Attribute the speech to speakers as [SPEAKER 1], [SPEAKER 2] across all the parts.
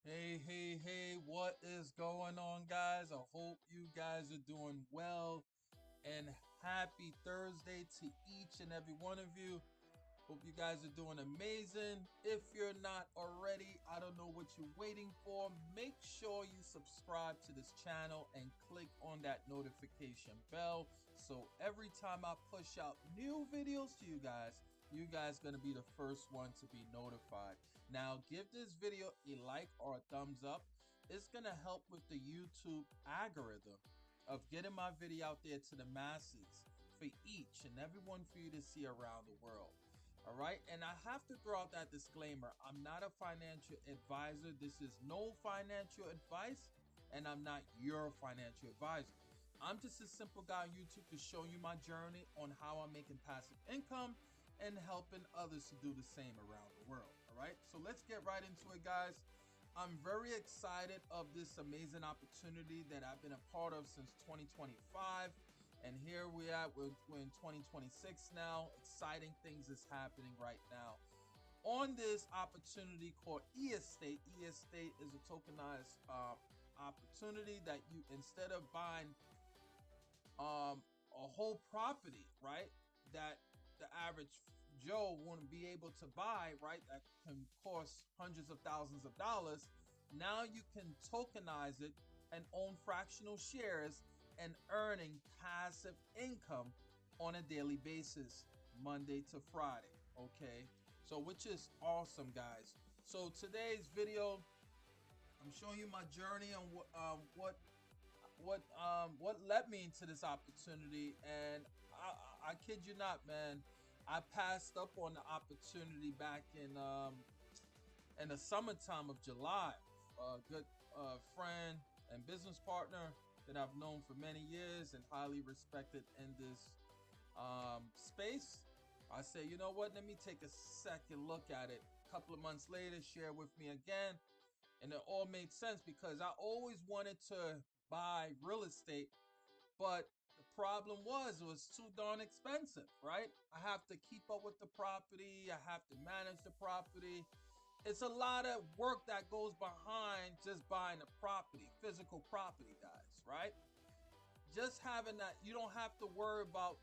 [SPEAKER 1] Hey, what is going on, guys? I hope you guys are doing well and happy Thursday to each and every one of you. Hope you guys are doing amazing. If you're not already, I don't know what you're waiting for. Make sure you subscribe to this channel and click on that notification bell so every time I push out new videos to you guys gonna be the first one to be notified. Now, give this video a like or a thumbs up. It's gonna help with the YouTube algorithm of getting my video out there to the masses for each and everyone for you to see around the world. All right, and I have to throw out that disclaimer. I'm not a financial advisor. This is no financial advice, and I'm not your financial advisor. I'm just a simple guy on YouTube to show you my journey on how I'm making passive income and helping others to do the same around the world. All right, so let's get right into it, guys. I'm very excited of this amazing opportunity that I've been a part of since 2025. And here we're in 2026 now. Exciting things is happening right now. On this opportunity called e-estate. E-estate is a tokenized opportunity that you, instead of buying a whole property, right, that the average Joe wouldn't be able to buy, right, that can cost hundreds of thousands of dollars. Now you can tokenize it and own fractional shares and earning passive income on a daily basis, Monday to Friday. Okay, so which is awesome, guys. So today's video, I'm showing you my journey on what led me into this opportunity. And I kid you not, man, I passed up on the opportunity back in the summertime of July. A good friend and business partner that I've known for many years and highly respected in this space. I say, you know what, let me take a second look at it. A couple of months later, share with me again. And it all made sense because I always wanted to buy real estate, but the problem was it was too darn expensive, right? I have to keep up with the property, I have to manage the property. It's a lot of work that goes behind just buying a property, physical property, guys, right? Just having that, you don't have to worry about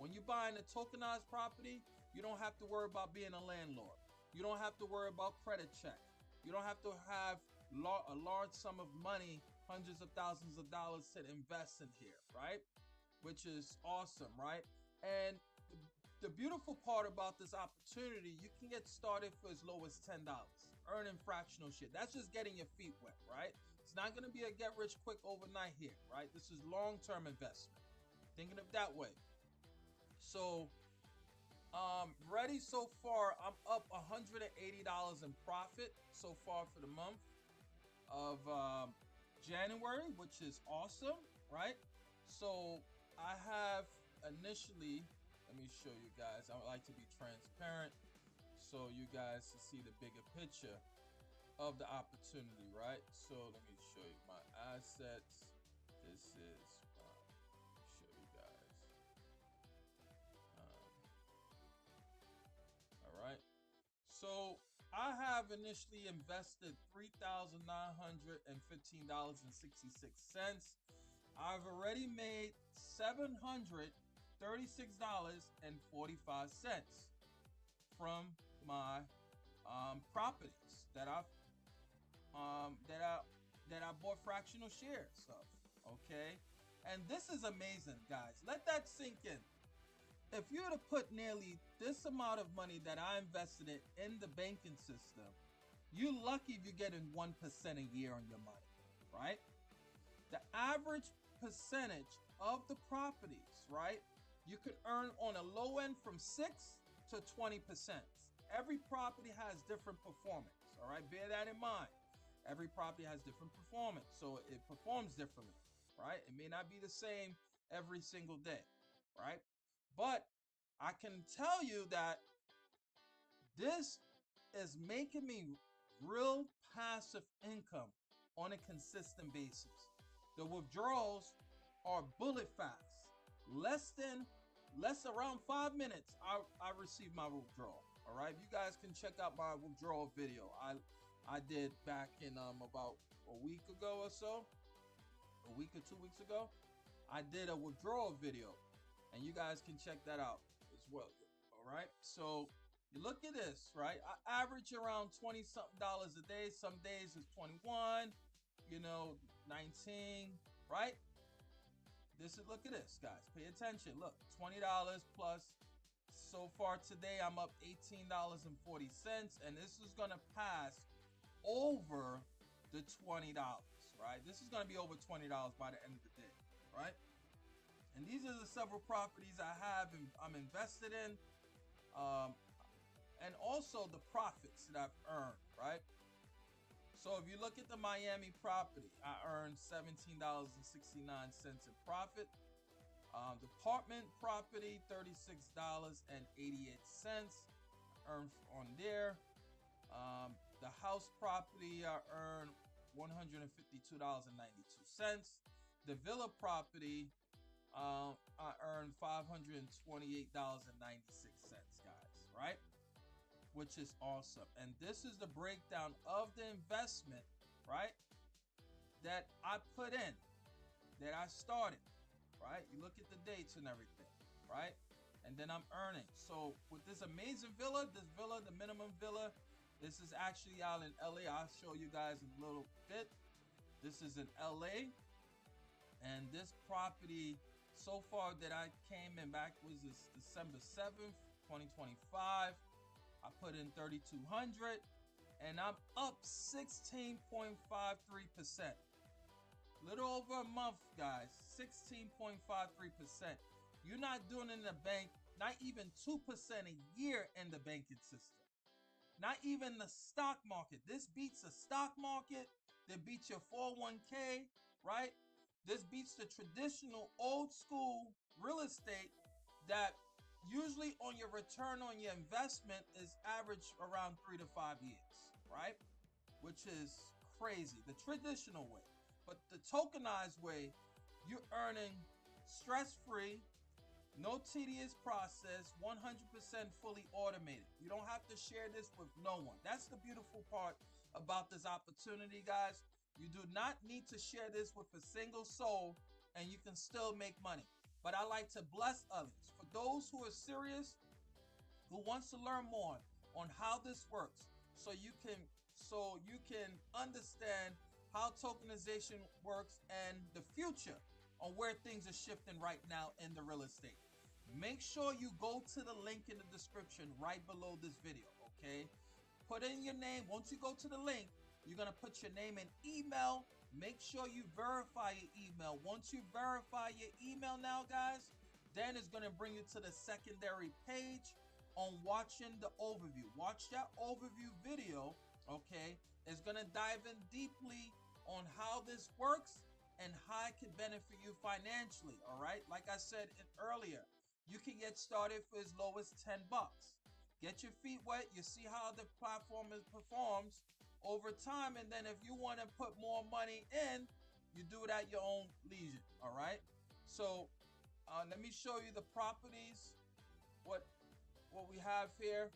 [SPEAKER 1] when you're buying a tokenized property, you don't have to worry about being a landlord. You don't have to worry about credit check. You don't have to have a large sum of money, hundreds of thousands of dollars to invest in here, right? Which is awesome, right? And the beautiful part about this opportunity, you can get started for as low as $10, earning fractional shit. That's just getting your feet wet, right? It's not going to be a get rich quick overnight here, right? This is long-term investment. Thinking of that way. So, ready so far. I'm up $180 in profit so far for the month of January, which is awesome, right? So I have initially, let me show you guys. I would like to be transparent so you guys can see the bigger picture of the opportunity, right? So let me show you my assets. This is, let me show you guys. All right. So I have initially invested $3,915.66. I've already made $736.45 from my properties that I bought fractional shares of. Okay, and this is amazing, guys. Let that sink in. If you were to put nearly this amount of money that I invested in the banking system, you're lucky if you're getting 1% a year on your money, right? The average percentage of the properties, right? You could earn on a low end from 6 to 20%. Every property has different performance, all right? Bear that in mind. Every property has different performance, so it performs differently, right? It may not be the same every single day, right? But I can tell you that this is making me real passive income on a consistent basis. The withdrawals are bullet fast. Less around 5 minutes, I receive my withdrawal. All right, you guys can check out my withdrawal video. I did back in about a week ago or so, a week or 2 weeks ago. I did a withdrawal video, and you guys can check that out as well. All right. So you look at this, right? I average around 20 something dollars a day. Some days it's 21, 19, right? This is, look at this, guys. Pay attention. Look, $20 plus. So far today, I'm up $18.40, and this is gonna pass over the $20, right? This is gonna be over $20 by the end of the day, right? And these are the several properties I have and I'm invested in, and also the profits that I've earned, right? So if you look at the Miami property, I earned $17.69 in profit. Department property, $36.88 earned on there. The house property, I earned $152.92. The villa property, I earned $528.96, guys, right? Which is awesome. And this is the breakdown of the investment, right? That I put in, that I started, right? You look at the dates and everything, right? And then I'm earning. So with this amazing villa, the minimum villa, this is actually out in LA. I'll show you guys in a little bit. This is in LA. And this property so far that I came in back was this December 7th, 2025. I put in 3,200 and I'm up 16.53%. Little over a month, guys, 16.53%. You're not doing it in the bank, not even 2% a year in the banking system. Not even the stock market. This beats the stock market. That beats your 401k, right? This beats the traditional old school real estate that usually on your return on your investment is average around 3 to 5 years, right? Which is crazy, the traditional way. But the tokenized way, you're earning stress-free, no tedious process, 100% fully automated. You don't have to share this with no one. That's the beautiful part about this opportunity, guys. You do not need to share this with a single soul and you can still make money. But I like to bless others. For those who are serious, who wants to learn more on how this works, so you can understand how tokenization works and the future on where things are shifting right now in the real estate. Make sure you go to the link in the description right below this video, okay? Put in your name. Once you go to the link, you're going to put your name and email. Make sure you verify your email. Once you verify your email now, guys, then it's going to bring you to the secondary page on watching the overview. Watch that overview video, okay? It's going to dive in deeply on how this works and how it can benefit you financially, all right? Like I said earlier, you can get started for as low as 10 bucks. Get your feet wet. You see how the platform performs over time. And then if you want to put more money in, you do it at your own leisure, all right? So let me show you the properties, what we have here.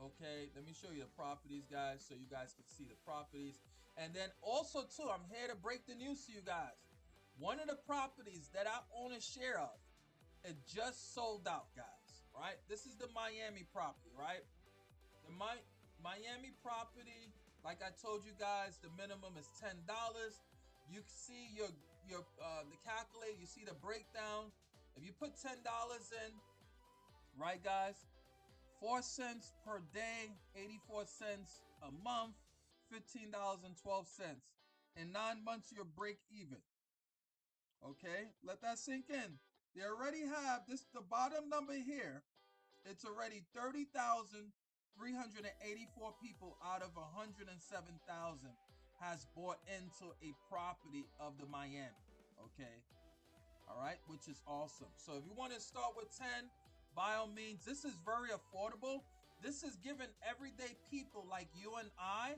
[SPEAKER 1] Okay, let me show you the properties, guys, so you guys can see the properties. And then also, too, I'm here to break the news to you guys. One of the properties that I own a share of, it just sold out, guys, right? This is the Miami property, right? The Miami property, like I told you guys, the minimum is $10. You see the calculator, you see the breakdown. If you put $10 in, right, guys, 4 cents per day, 84 cents a month, $15.12. In 9 months, you'll break even. Okay, let that sink in. They already have this, the bottom number here. It's already 30,384 people out of 107,000 has bought into a property of the Miami. Okay, all right, which is awesome. So if you want to start with 10, by all means, this is very affordable. This is giving everyday people like you and I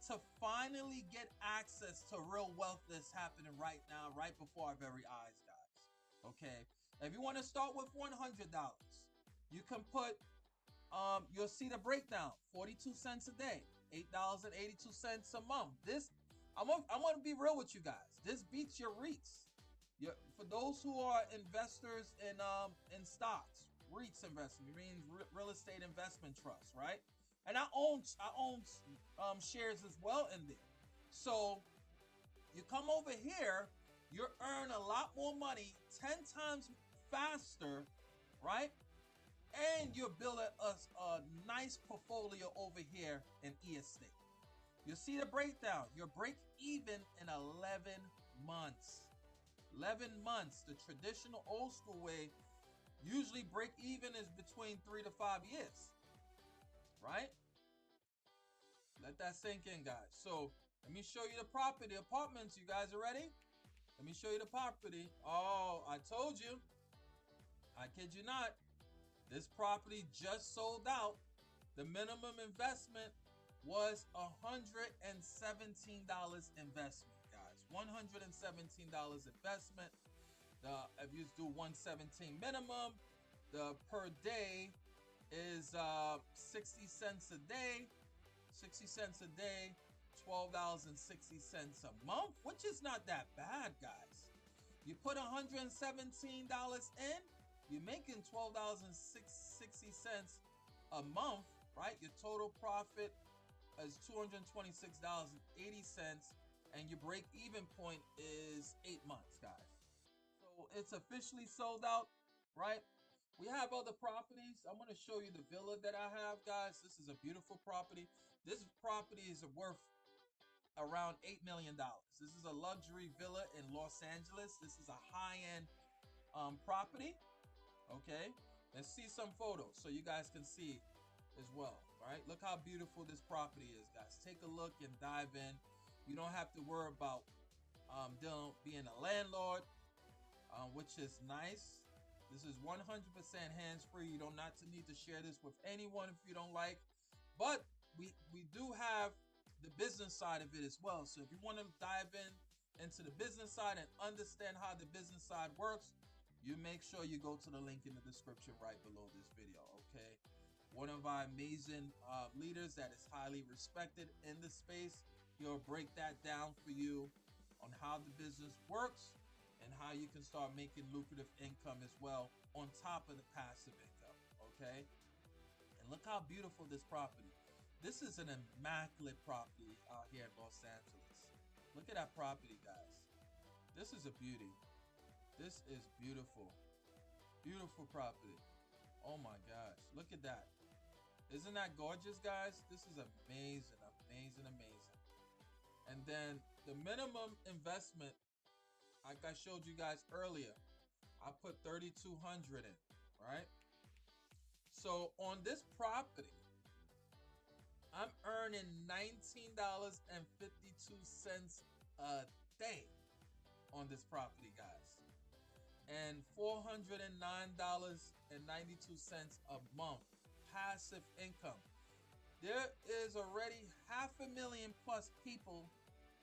[SPEAKER 1] to finally get access to real wealth that's happening right now, right before our very eyes, guys. Okay, if you want to start with $100, you can put, you'll see the breakdown, 42 cents a day. $8.82 a month. This, I want to be real with you guys. This beats your REITs. For those who are investors in stocks, REITs investment means real estate investment trust, right? And I own shares as well in there. So you come over here, you earn a lot more money, 10 times faster, right? And you're building a nice portfolio over here in estate. You see the breakdown. You're break even in 11 months. 11 months. The traditional old school way, usually break even is between 3 to 5 years, right? Let that sink in, guys. So let me show you the property, apartments. You guys are ready? Let me show you the property. Oh, I told you. I kid you not. This property just sold out. The minimum investment was $117 investment, guys. $117 investment. If you do 117 minimum, the per day is 60 cents a day. 60 cents a day, $12.60 a month, which is not that bad, guys. You put $117 in, you're making $12.60 a month, right? Your total profit is $226.80, and your break-even point is 8 months, guys. So it's officially sold out, right? We have other properties. I'm going to show you the villa that I have, guys. This is a beautiful property. This property is worth around $8 million. This is a luxury villa in Los Angeles. This is a high-end property. Okay, let's see some photos so you guys can see as well. All right, look how beautiful this property is, guys. Take a look and dive in. You don't have to worry about being a landlord, which is nice. This is 100% hands-free. You don't need to share this with anyone if you don't like. But we do have the business side of it as well. So if you want to dive into the business side and understand how the business side works, you make sure you go to the link in the description right below this video, okay? One of our amazing leaders that is highly respected in the space, he'll break that down for you on how the business works and how you can start making lucrative income as well on top of the passive income, okay? And look how beautiful this property. This is an immaculate property out here in Los Angeles. Look at that property, guys. This is a beauty. This is beautiful. Beautiful property. Oh my gosh, look at that. Isn't that gorgeous, guys? This is amazing, amazing, amazing. And then the minimum investment, like I showed you guys earlier, I put $3,200 in, right? So on this property, I'm earning $19.52 a day on this property, guys, and $409.92 a month passive income. There is already 500,000 plus people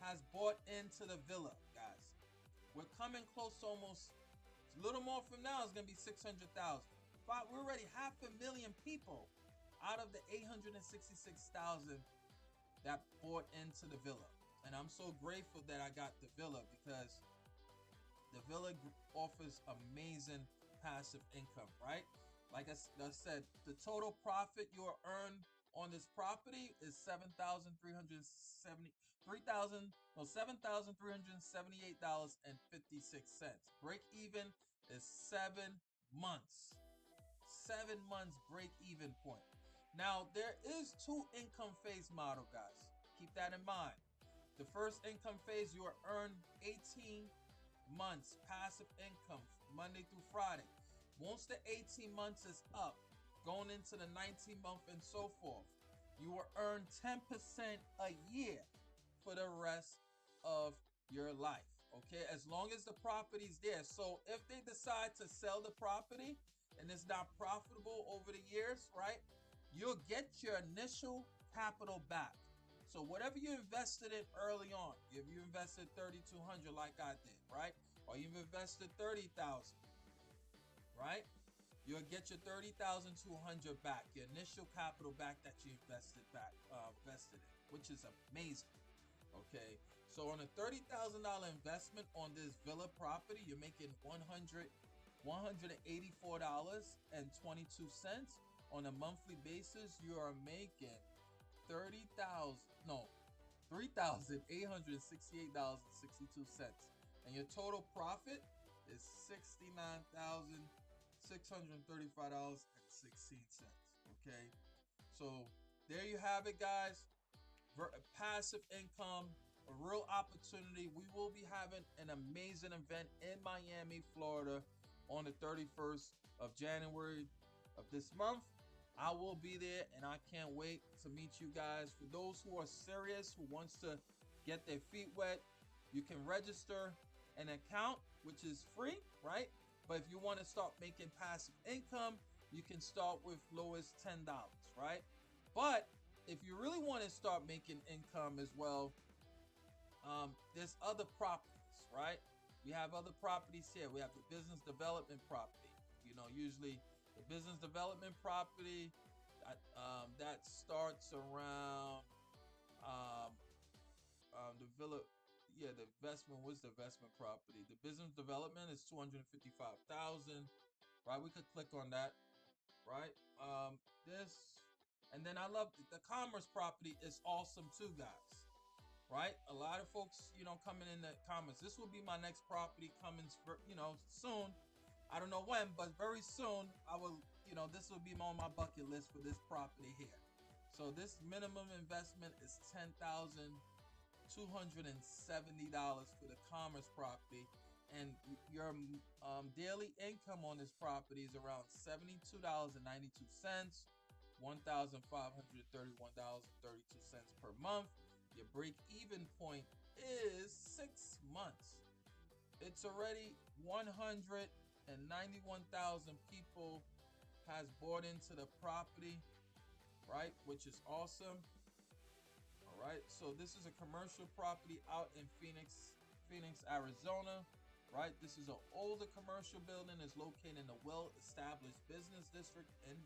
[SPEAKER 1] has bought into the villa, guys. We're coming close to almost a little more from now. It's gonna be 600,000. We're already 500,000 people out of the 866,000 that bought into the villa. And I'm so grateful that I got the villa because the villa offers amazing passive income, right? Like I said, the total profit you'll earn on this property is $7,378.56. Break even is 7 months. 7 months break even point. Now there is 2 income phase model, guys. Keep that in mind. The first income phase, you will earn 18 months passive income Monday through Friday. Once the 18 months is up, going into the 19 month and so forth, you will earn 10% a year for the rest of your life, okay? As long as the property's there. So if they decide to sell the property and it's not profitable over the years, right, you'll get your initial capital back. So whatever you invested in early on, if you invested $3,200 like I did, right, or you've invested $30,000, right, you'll get your $30,200 back, your initial capital back that you invested in. which is amazing. Okay, so on a $30,000 investment on this villa property, you're making $184.22 on a monthly basis. You are making 30,000 no $3,868.62, and your total profit is $69,635.16. Okay, so there you have it, guys. Passive income, a real opportunity. We will be having an amazing event in Miami, Florida on the 31st of January of this month. I will be there and I can't wait to meet you guys. For those who are serious, who wants to get their feet wet, you can register an account, which is free, right? But if you want to start making passive income, you can start with low as $10, right? But if you really want to start making income as well, there's other properties, right? We have other properties here. We have the business development property. Usually the business development property that starts around the villa. Yeah, the investment was the investment property. The business development is 255,000, right? We could click on that, right? This, and then I love the commerce property is awesome too, guys. Right? A lot of folks, coming in the comments. This will be my next property coming, soon. I don't know when, but very soon I will, this will be on my bucket list for this property here. So this minimum investment is $10,270 for the commerce property, and your daily income on this property is around $72.92, $1,531.32 per month. Your break-even point is 6 months. It's already 191,000 people has bought into the property, right? Which is awesome. All right. So this is a commercial property out in Phoenix, Arizona, right? This is an older commercial building. It's located in a well-established business district in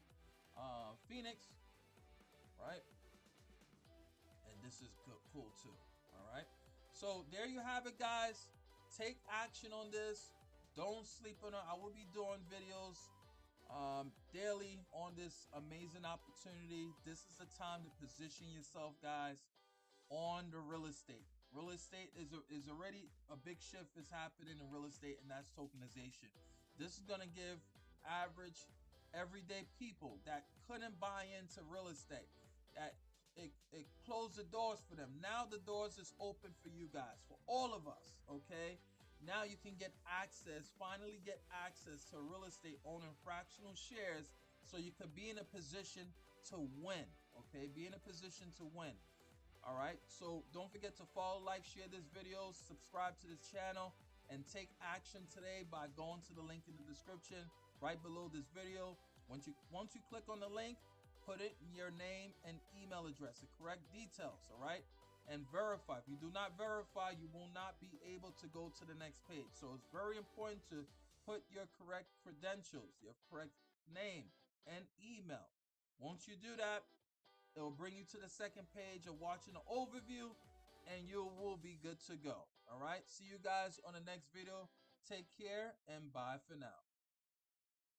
[SPEAKER 1] Phoenix, right? And this is cool too. All right, so there you have it, guys. Take action on this. Don't sleep on it. I will be doing videos daily on this amazing opportunity. This is the time to position yourself, guys, on the real estate. Real estate is already a big shift is happening in real estate, and that's tokenization. This is going to give average everyday people that couldn't buy into real estate, that it closed the doors for them. Now the doors is open for you guys, for all of us. Okay, now you can finally get access to real estate, owning fractional shares, so you could be in a position to win. Okay, be in a position to win. All right, so don't forget to follow, like, share this video, subscribe to this channel, and take action today by going to the link in the description right below this video. Once you click on the link, put in your name and email address, the correct details, all right? And verify. If you do not verify, you will not be able to go to the next page. So it's very important to put your correct credentials, your correct name and email. Once you do that, it will bring you to the second page of watching the overview, and you will be good to go. All right, see you guys on the next video. Take care and bye for now.